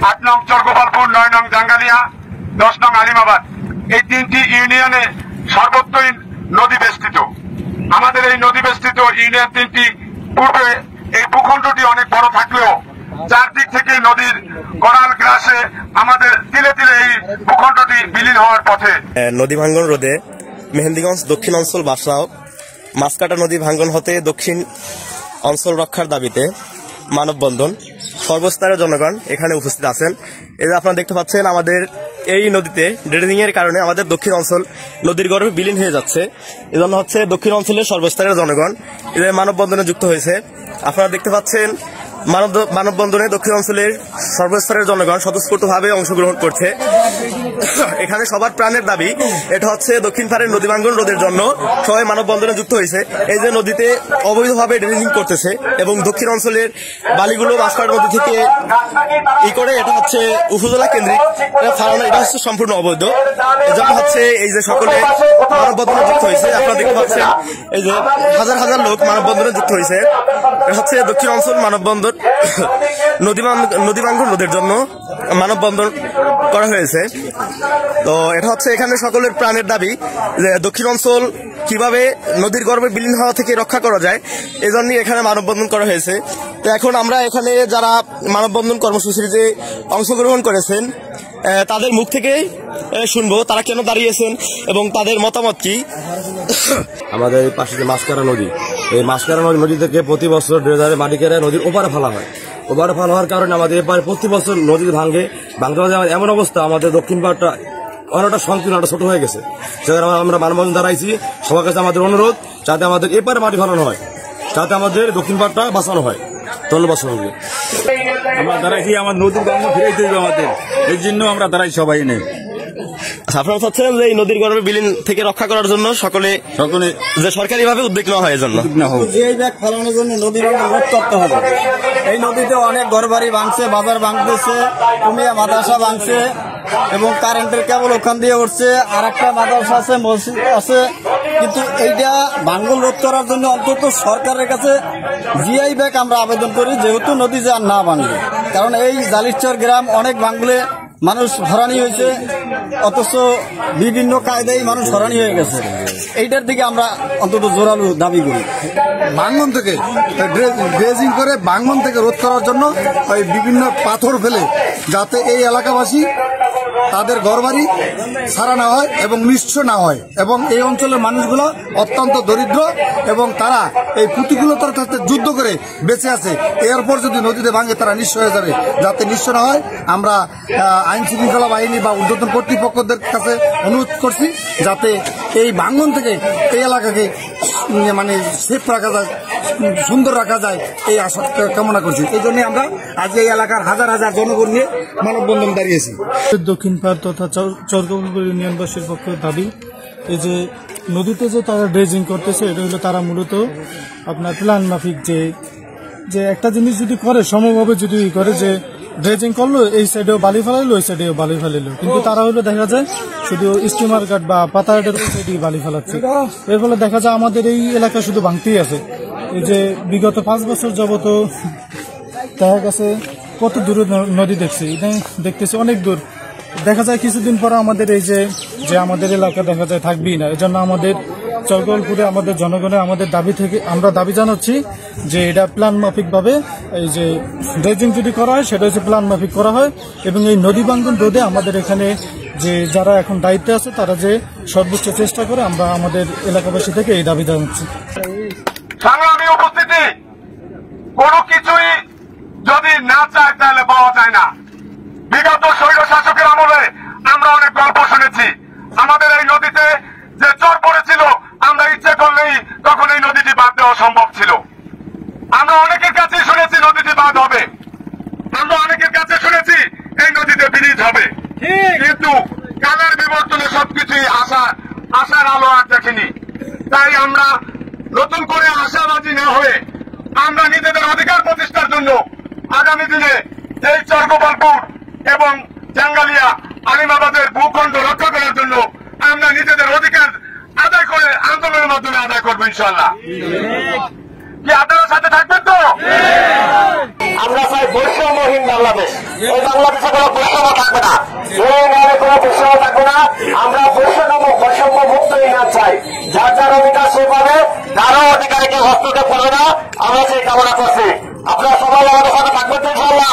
8 নং চরগোপালপুর, 9 নং জাঙ্গালিয়া, 10 নং আলিমাবাদ, এই 3টি ইউনিয়নে সর্বত্রই নদী বেষ্টিত। আমাদের এই নদী বেষ্টিত ইউনিয়ন 3টি পূর্বে এই ভূখণ্ডটি অনেক বড় থাকলেও চারদিক থেকে নদীর গড়াল গ্রাসে আমাদের তিলে তিলে এই ভূখণ্ডটি বিলীন হওয়ার পথে। নদী ভাঙ্গন রোধে মেহেন্দিগঞ্জ দক্ষিণ অঞ্চল বাসাও মাছকাটা নদী ভাঙ্গন হতে দক্ষিণ অঞ্চল রক্ষার দাবিতে মানববন্ধন। সর্বস্তরের জনগণ এখানে উপস্থিত আছেন। এই যে আপনারা দেখতে পাচ্ছেন, আমাদের এই নদীতে ড্রেজিং এর কারণে আমাদের দক্ষিণ অঞ্চল নদীর গর্ভে বিলীন হয়ে যাচ্ছে। এজন্য হচ্ছে দক্ষিণ অঞ্চলের সর্বস্তরের জনগণ এদের মানববন্ধনে যুক্ত হয়েছে। আপনারা দেখতে পাচ্ছেন মানববন্ধনে দক্ষিণ অঞ্চলের সর্বস্তরের জনগণ স্বতঃস্ফূর্তভাবে অংশগ্রহণ করছে। এখানে সবার প্রাণের দাবি, এটা হচ্ছে দক্ষিণ পাড়ের নদী ভাঙ্গন রোধের জন্য সবাই মানববন্ধনে যুক্ত হয়েছে। এই যে নদীতে অবৈধভাবে ড্রেজিং করতেছে এবং দক্ষিণ অঞ্চলের বালিগুলো বাঁশপাড়া নদী থেকে করে এটা হচ্ছে উপজেলা কেন্দ্রিক ফারানা, এটা হচ্ছে সম্পূর্ণ অবৈধ। এজন্য হচ্ছে এই যে সকলে মানববন্ধনে যুক্ত হয়েছে। আপনারা দেখতে পাচ্ছেন এই যে হাজার হাজার লোক মানববন্ধনে যুক্ত হয়েছে। এটা হচ্ছে দক্ষিণ অঞ্চল মানববন্ধন নদী ভাঙ্গন রোধের জন্য মানববন্ধন করা হয়েছে। তো এটা হচ্ছে এখানে সকলের প্রাণের দাবি যে দক্ষিণ অঞ্চল কিভাবে নদীর গর্ভে বিলীন হওয়া থেকে রক্ষা করা যায়, এজন্যই এখানে মানববন্ধন করা হয়েছে। তো এখন আমরা এখানে যারা মানববন্ধন কর্মসূচির যে অংশগ্রহণ করেছেন তাদের মুখ থেকে শুনবো তারা কেন দাঁড়িয়েছেন এবং তাদের মতামত কি। আমাদের এই পাশে যে মাছকারা নদী, এই মাছকারা নদী থেকে প্রতি বছর ড্রেজারে মাটি কেটে নদীর ওপারে ফেলা হয়। ওপারে ফেলা হওয়ার কারণে আমাদের এপারে প্রতি বছর নদী ভাঙতে এমন অবস্থা, আমাদের দক্ষিণ পাড়টা অনেকটা সংকীর্ণ, ছোট হয়ে গেছে। সেখানে আমরা মানববন্ধন দাঁড়াইছি। সবার কাছে আমাদের অনুরোধ যাতে আমাদের এপারে মাটি ফেলানো হয়, যাতে আমাদের দক্ষিণ পাড়টা বাঁচানো হয়। ধন্যবাদ সবাইকে। আমরা দাঁড়াইছি, আমার নদীর ভাঙ্গন ফিরাইতে হবে আমাদের, এই জন্য আমরা দাঁড়াইছি সবাই নেই। আপনারা চাচ্ছেন যে এই নদীর গর্ভে বিলীন থেকে রক্ষা করার জন্য সকলে যে সরকারিভাবে উদ্যোগ নেওয়া হয়, জন্য এই ব্যাগ ফেলানোর জন্য নদী ভাঙ্গন রোধ করতে হবে। এই নদীতে অনেক ঘরবাড়ি ভাঙছে, বাজার ভাঙতেছে, কুমিয়া মাদ্রাসা ভাঙছে এবং কারেন্টের কেবল ওখান দিয়ে উঠছে। আর একটা মাদ্রাসা আছে, মসজিদ আছে, কিন্তু এইটা ভাঙ্গন রোধ করার জন্য অন্তত সরকারের কাছে জিআই ব্যাগ আমরা আবেদন করি, যেহেতু নদী যে আর না ভাঙবে। কারণ এই জালিচর গ্রাম অনেক ভাঙলে মানুষ হরানি হয়েছে, অথচ বিভিন্ন কায়দায় মানুষ হরানি হয়ে গেছে। এইটার দিকে আমরা অন্তত জোরালো দাবি করি। ভাঙ্গন থেকে ড্রেজিং করে ভাঙ্গন থেকে রোধ করার জন্য ওই বিভিন্ন পাথর ফেলে যাতে এই এলাকাবাসী তাদের ঘরবাড়ি ছাড়া না হয় এবং নিঃস্ব না হয়, এবং এই অঞ্চলের মানুষগুলো অত্যন্ত দরিদ্র এবং তারা এই প্রতিকূলতার সাথে যুদ্ধ করে বেঁচে আছে। এরপর যদি নদীতে ভাঙে তারা নিঃস্ব হয়ে যাবে, যাতে নিঃস্ব না হয় আমরা আইন শৃঙ্খলা বাহিনী বা ঊর্ধ্বতন কর্তৃপক্ষদের কাছে অনুরোধ করছি যাতে এই ভাঙ্গন থেকে এই এলাকাকে মানে সেফ রাখা যায়, সুন্দর রাখা যায়, এই আশা কামনা করছি। এই জন্য আমরা আজ এই এলাকার হাজার হাজার জনগণ নিয়ে মানববন্ধন দাঁড়িয়েছি। দক্ষিণ পাড় তথা চরগোপালপুর ইউনিয়নবাসীর পক্ষে দাবি, এই যে নদীতে যে তারা ড্রেজিং করতেছে, এটা হলো তারা মূলত আপনার প্ল্যান মাফিক যে একটা জিনিস যদি করে সমভাবে যদি করে যে ড্রেজিং করলো, এই সাইডেও বালি ফেলাইলো, ওই সাইডেও বালি ফেলাইলো, কিন্তু তারা হলো দেখা যায় শুধু স্টিমার ঘাট বা পাতাঘাটের ওই সাইডেই বালি ফেলাচ্ছে। এর ফলে দেখা যায় আমাদের এই এলাকা শুধু ভাঙতেই আছে। এই যে বিগত 5 বছর যাবত দেখা গেছে কত দূরে নদী দেখতেছি অনেক দূর। দেখা যায় কিছুদিন পরে আমাদের এই যে আমাদের এলাকা দেখা যায় থাকবেই না। এজন্য আমাদের চরগোপালপুরে আমাদের জনগণের আমাদের দাবি থেকে আমরা দাবি জানাচ্ছি যে এটা প্ল্যান মাফিক ভাবে এই যে ড্রেজিং যদি করা হয় সেটা হচ্ছে প্ল্যান মাফিক করা হয়, এবং এই নদী ভাঙ্গন রোধে আমাদের এখানে যে যারা এখন দায়িত্বে আছে তারা যে সর্বোচ্চ চেষ্টা করে, আমরা আমাদের এলাকাবাসী থেকে এই দাবি জানাচ্ছি। সংগ্রামী উপস্থিতি, কোনো কিছুই যদি না চায় তাহলে পাওয়া যায় না। বিগত স্বৈর শাসকের আমলে আমরা অনেক গল্প শুনেছি। আমাদের এই নদীতে যে চর পড়েছিল, আমরা ইচ্ছে করলেই তখন এই নদীটি বাদ দেওয়া সম্ভব ছিল। আমরা অনেকের কাছে শুনেছি নদীটি বাদ হবে, আমরা অনেকের কাছে শুনেছি এই নদীতে ব্রিজ হবে, কিন্তু কালের বিবর্তনে সবকিছুই আশার আলো আর দেখেনি। তাই আমরা নতুন করে আশাবাদী না হয়ে আমরা নিজেদের অধিকার প্রতিষ্ঠার জন্য আগামী দিনে এই চরগোপালপুর এবং জাঙ্গালিয়া আলিমাবাদের ভূখণ্ড রক্ষা করার জন্য আমরা নিজেদের অধিকার আদায় করে আন্দোলনের মাধ্যমে আদায় করবো ইনশাল্লাহ। কি আপনারা সাথে থাকবেন তো? আমরা চাই বৈষম্য স্বাধীন বাংলাদেশ। এই বাংলাদেশে কোনো বৈষম্য থাকবে না, এই ইউনিয়নে কোনো বৈষম্য থাকবে না। আমরা বৈষম্য মুক্ত ইউনিয়ন চাই। যার যার অধিকার সে পাবে, কারো অধিকারে কেউ হস্তক্ষেপ করবে না, আমরা সেই কামনা করছি। আপনারা সবাই আমাদের সাথে থাকবেন তো ইনশাআল্লাহ।